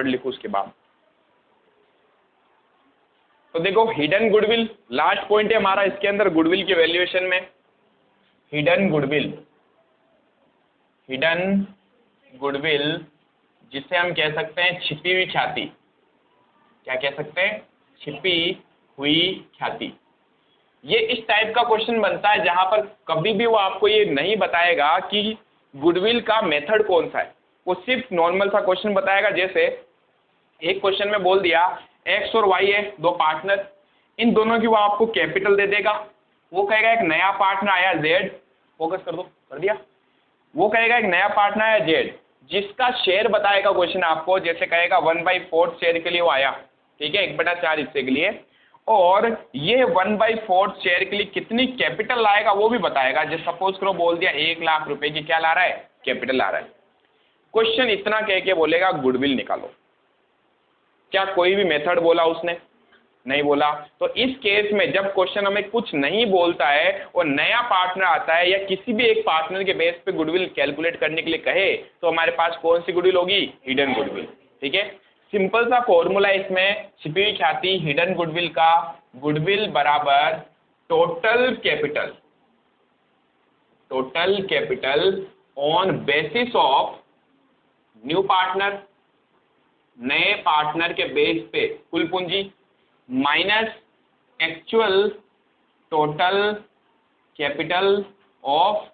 Word लिखूं उसके बाद। तो देखो हिडन गुडविल लास्ट पॉइंट है हमारा इसके अंदर गुडविल की वैल्यूएशन में। हिडन गुडविल, हिडन गुडविल जिसे हम कह सकते हैं छिपी हुई ख्याति। क्या कह सकते हैं? छिपी हुई ख्याति। ये इस टाइप का क्वेश्चन बनता है जहां पर कभी भी वो आपको ये नहीं बताएगा कि गुडविल का मेथड कौन सा है, वो सिर्फ नॉर्मल सा क्वेश्चन बताएगा। जैसे एक क्वेश्चन में बोल दिया एक्स और वाई है दो पार्टनर, इन दोनों की वो आपको कैपिटल दे देगा। वो कहेगा एक नया पार्टनर आया जेड, फोकस कर दो, कर दिया। वो कहेगा एक नया पार्टनर आया जेड जिसका शेयर बताएगा क्वेश्चन आपको। जैसे कहेगा 1/4 शेयर के लिए वो आया, ठीक है, 1/4 हिस्से के लिए, और ये 1/4 शेयर के लिए कितनी कैपिटल लाएगा वो भी बताएगा। जैसे सपोज करो बोल दिया 1 लाख रुपए की क्या ला रहा है? कैपिटल ला रहा है। क्वेश्चन इतना कह के बोलेगा गुडविल निकालो। क्या कोई भी मेथड बोला उसने? नहीं बोला। तो इस केस में जब क्वेश्चन हमें कुछ नहीं बोलता है और नया पार्टनर आता है या किसी भी एक पार्टनर के बेस पे गुडविल कैलकुलेट करने के लिए कहे, तो हमारे पास कौन सी गुडविल होगी? Hidden goodwill. ठीक है, सिंपल सा फॉर्मूला इसमें छिपी हुई ख्याति हिडन गुडविल का, गुडविल बराबर total capital on basis of new partner, नए पार्टनर के बेस पे कुल पूंजी, minus actual total capital of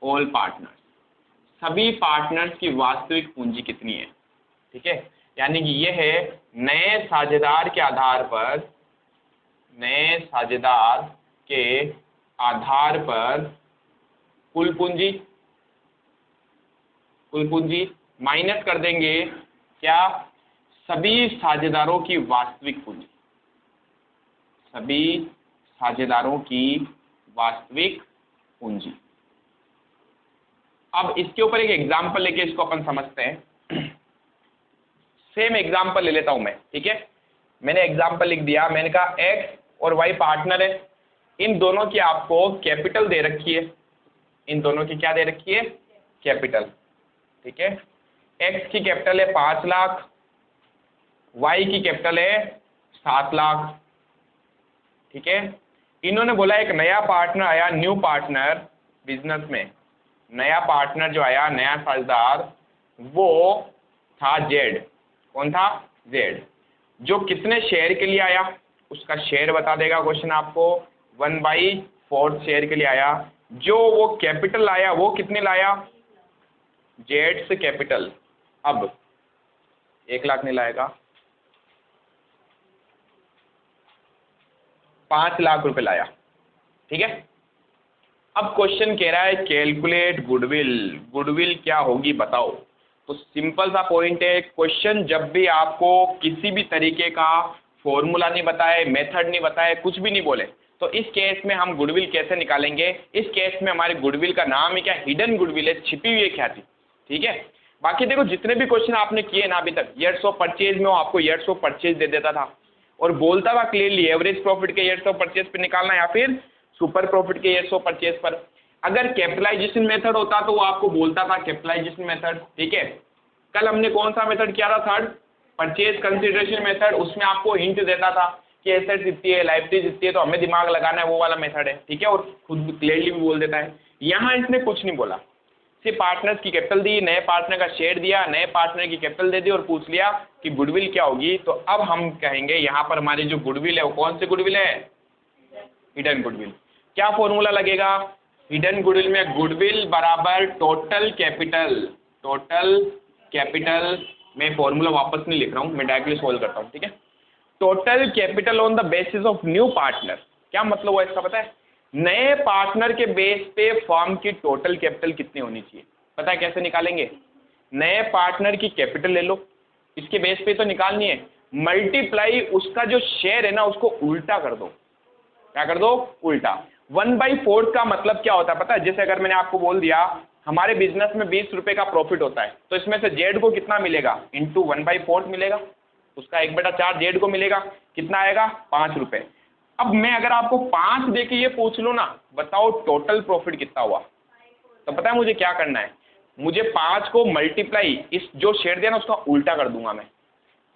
all partners, सभी पार्टनर्स की वास्तविक पूंजी कितनी है। ठीक है, यानी कि यह है नए साझेदार के आधार पर, नए साझेदार के आधार पर कुल पूंजी माइनस कर देंगे क्या? सभी साझेदारों की वास्तविक पूंजी, सभी साझेदारों की वास्तविक पूंजी। अब इसके ऊपर एक एग्जांपल लेके इसको अपन समझते हैं। सेम एग्जांपल ले लेता हूं मैं, ठीक है। मैंने एग्जांपल लिख दिया, मैंने कहा एक्स और वाई पार्टनर है, इन दोनों की आपको कैपिटल दे रखी है, इन दोनों की क्या दे रखी है? कैपिटल। ठीक है, एक्स की कैपिटल है 5 लाख, वाई की कैपिटल है 7 लाख। ठीक है, इन्होंने बोला एक नया पार्टनर आया, न्यू पार्टनर बिजनेस में, नया पार्टनर जो आया, नया साझेदार, वो था जेड। कौन था? जेड। जो कितने शेयर के लिए आया उसका शेयर बता देगा क्वेश्चन आपको, 1/4 शेयर के लिए आया। जो वो कैपिटल लाया वो कितने लाया? जेड से कैपिटल। अब 1 लाख नहीं लाएगा, 5 लाख रुपए लाया। ठीक है, अब क्वेश्चन कह रहा है कैलकुलेट गुडविल, गुडविल क्या होगी बताओ। तो सिंपल सा पॉइंट है, क्वेश्चन जब भी आपको किसी भी तरीके का फॉर्मूला नहीं बताए, मेथड नहीं बताए, कुछ भी नहीं बोले, तो इस केस में हम गुडविल कैसे निकालेंगे? इस केस में हमारे गुडविल का नाम है क्या? हिडन गुडविल है, छिपी हुई ख्याति। ठीक है, बाकी देखो जितने भी क्वेश्चन आपने किए ना अभी तक, ईयर्स ऑफ परचेज में वो आपको ईयर्स ऑफ परचेज दे देता था और बोलता था क्लियरली एवरेज प्रॉफिट के ईयर्स ऑफ परचेज पे निकालना या फिर सुपर प्रॉफिट के ईयर्स ऑफ परचेज पर। अगर कैपिटलाइजेशन मेथड होता तो वो आपको बोलता था कैपिटलाइजेशन मेथड। ठीक है, कल हमने कौन सा मेथड किया था? Third, purchase consideration method. उसमें आपको हिंट देता था कि एसेट्स इतनी है, लायबिलिटीज इतनी है, तो हमें दिमाग लगाना है, वो वाला मेथड है। ठीक है, और खुद क्लियरली भी बोल देता है। यहाँ इसने कुछ नहीं बोला, सिर्फ पार्टनर्स की कैपिटल दी, नए पार्टनर का शेयर दिया, नए पार्टनर की कैपिटल दे दी और पूछ लिया कि गुडविल क्या होगी। तो अब हम कहेंगे यहाँ पर हमारी जो गुडविल है वो कौन सी गुडविल है? Hidden goodwill. क्या फॉर्मूला लगेगा? हिडन गुडविल में गुडविल बराबर टोटल कैपिटल मैं फॉर्मूला वापस नहीं लिख रहा हूँ, मैं डायरेक्टली सोल्व करता हूँ। ठीक है, total capital on the basis of new partner. क्या मतलब हुआ इसका पता है? नए पार्टनर के बेस पे फर्म की टोटल कैपिटल कितनी होनी चाहिए। पता है कैसे निकालेंगे? नए पार्टनर की कैपिटल ले लो, इसके बेस पे तो निकालनी है, मल्टीप्लाई उसका जो शेयर है ना उसको उल्टा कर दो। क्या कर दो? उल्टा। 1/4 का मतलब क्या होता है पता है? जैसे अगर मैंने आपको बोल दिया हमारे बिजनेस में 20 रुपए का प्रॉफिट होता है, तो इसमें से जेड को कितना मिलेगा? इंटू 1/4 मिलेगा, उसका 1/4 जेड को मिलेगा, कितना आएगा? 5 रुपए। अब मैं अगर आपको 5 दे के ये पूछ लूँ ना, बताओ टोटल प्रॉफिट कितना हुआ, तो पता है मुझे क्या करना है? मुझे 5 को मल्टीप्लाई इस जो शेयर दिया ना उसका उल्टा कर दूंगा मैं,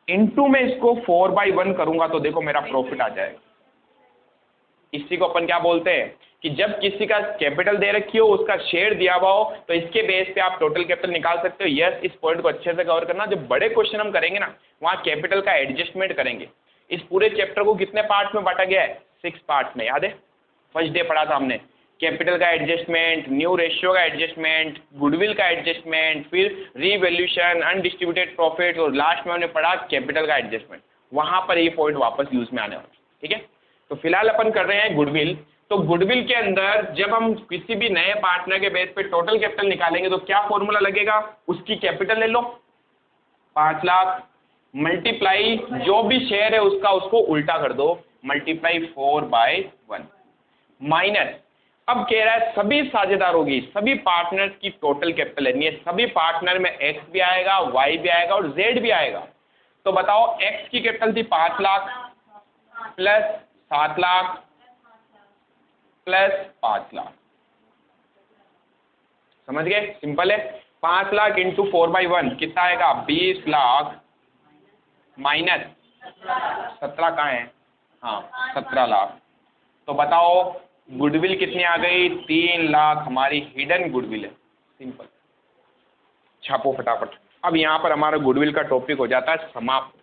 इनटू में इसको 4/1 करूंगा तो देखो मेरा प्रॉफिट आ जाएगा। इसी को अपन क्या बोलते हैं कि जब किसी का कैपिटल दे रखी हो, उसका शेयर दिया हुआ हो, तो इसके बेस पे आप टोटल कैपिटल निकाल सकते हो। यस, इस पॉइंट को अच्छे से कवर करना। जब बड़े क्वेश्चन हम करेंगे ना, वहां कैपिटल का एडजस्टमेंट करेंगे। इस पूरे चैप्टर को कितने पार्ट में बांटा गया है? 6 पार्ट में, याद है? फर्स्ट डे पढ़ा था हमने कैपिटल का एडजस्टमेंट, न्यू रेशियो का एडजस्टमेंट, गुडविल का एडजस्टमेंट, फिर रीवैल्यूएशन, अनडिस्ट्रीब्यूटेड प्रॉफिट, और लास्ट में हमने पढ़ा कैपिटल का एडजस्टमेंट। वहां पर ये पॉइंट वापस यूज में आने वाला। ठीक है, तो फिलहाल अपन कर रहे हैं गुडविल। तो गुडविल के अंदर जब हम किसी भी नए पार्टनर के बेस पे टोटल कैपिटल निकालेंगे तो क्या फॉर्मूला लगेगा? उसकी कैपिटल ले लो 5 लाख, मल्टीप्लाई जो भी शेयर है उसका, उसको उल्टा कर दो, मल्टीप्लाई 4/1, माइनस अब कह रहा है सभी साझेदारों की, सभी पार्टनर्स की टोटल कैपिटल लेनी है। सभी पार्टनर में एक्स भी आएगा, वाई भी आएगा और जेड भी आएगा। तो बताओ एक्स की कैपिटल थी 5 लाख प्लस 7 लाख प्लस 5 लाख, समझ गए? सिंपल है। 5 लाख इंटू 4/1 कितना आएगा? 20 लाख माइनस 17 कहाँ है? हाँ 17 लाख। तो बताओ गुडविल कितनी आ गई? 3 लाख हमारी हिडन गुडविल है। सिंपल, छापो फटाफट। अब यहाँ पर हमारा गुडविल का टॉपिक हो जाता है समाप्त।